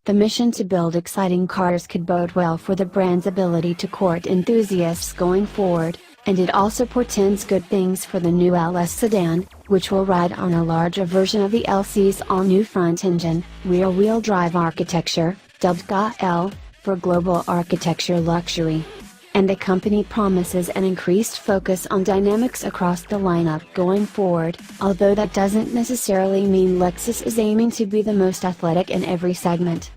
The mission to build exciting cars could bode well for the brand's ability to court enthusiasts going forward, and it also portends good things for the new LS sedan, which will ride on a larger version of the LC's all-new front-engine, rear-wheel drive architecture, dubbed GA-L, for global architecture luxury. And the company promises an increased focus on dynamics across the lineup going forward, although that doesn't necessarily mean Lexus is aiming to be the most athletic in every segment.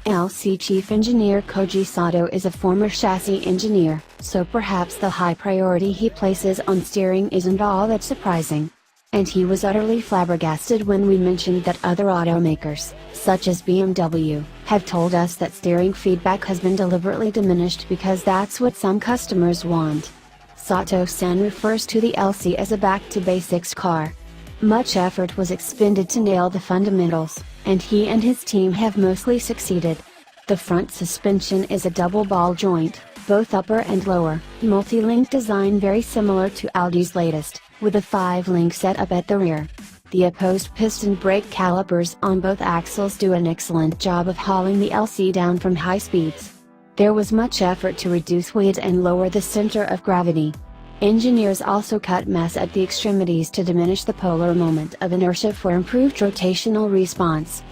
LC chief engineer Koji Sato is a former chassis engineer, so perhaps the high priority he places on steering isn't all that surprising. And he was utterly flabbergasted when we mentioned that other automakers, such as BMW, have told us that steering feedback has been deliberately diminished because that's what some customers want. Sato-san refers to the LC as a back-to-basics car. Much effort was expended to nail the fundamentals, and he and his team have mostly succeeded. The front suspension is a double ball joint, both upper and lower, multilink design very similar to Audi's latest, with a 5-link setup at the rear. The opposed-piston brake calipers on both axles do an excellent job of hauling the LC down from high speeds. There was much effort to reduce weight and lower the center of gravity. Engineers also cut mass at the extremities to diminish the polar moment of inertia for improved rotational response.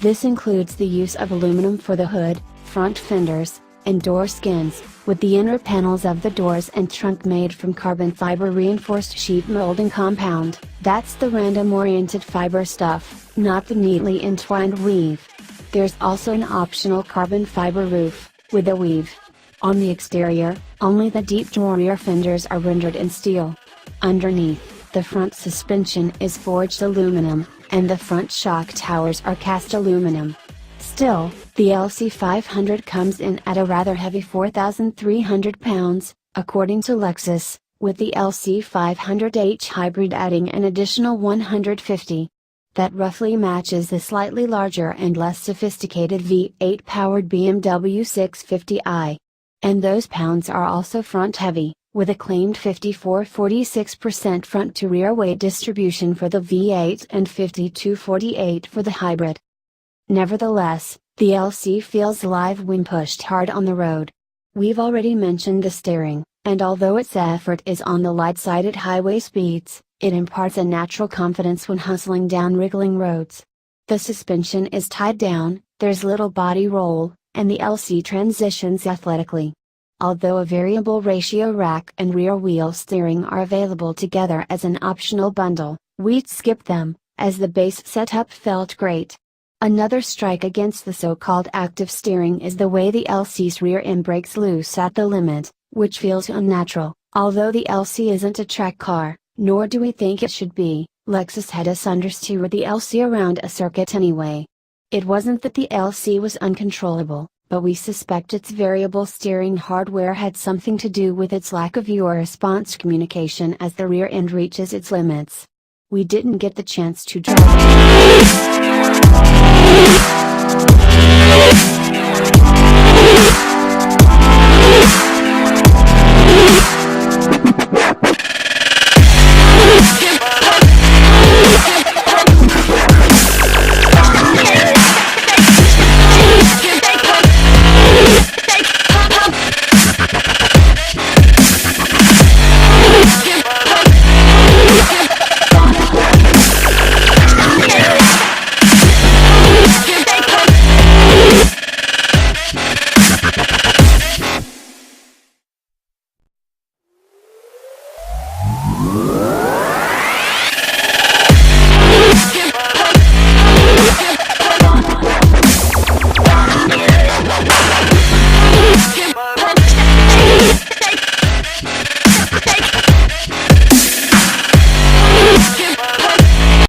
This includes the use of aluminum for the hood, front fenders, and door skins, with the inner panels of the doors and trunk made from carbon fiber reinforced sheet molding compound. That's the random-oriented fiber stuff, not the neatly entwined weave. There's also an optional carbon fiber roof, with a weave. On the exterior, only the deep rear fenders are rendered in steel. Underneath, the front suspension is forged aluminum, and the front shock towers are cast aluminum. Still, the LC500 comes in at a rather heavy 4,300 pounds, according to Lexus, with the LC500H hybrid adding an additional 150. That roughly matches the slightly larger and less sophisticated V8-powered BMW 650i. And those pounds are also front-heavy, with a claimed 54-46% front-to-rear weight distribution for the V8 and 52-48 for the hybrid. Nevertheless, the LC feels live when pushed hard on the road. We've already mentioned the steering, and although its effort is on the light side at highway speeds, it imparts a natural confidence when hustling down wriggling roads. The suspension is tied down, there's little body roll, and the LC transitions athletically. Although a variable ratio rack and rear wheel steering are available together as an optional bundle, we'd skip them, as the base setup felt great. Another strike against the so-called active steering is the way the LC's rear end breaks loose at the limit, which feels unnatural. Although the LC isn't a track car, nor do we think it should be, Lexus had us understeer the LC around a circuit anyway. It wasn't that the LC was uncontrollable, but we suspect its variable steering hardware had something to do with its lack of viewer response communication as the rear end reaches its limits. We didn't get the chance to drive.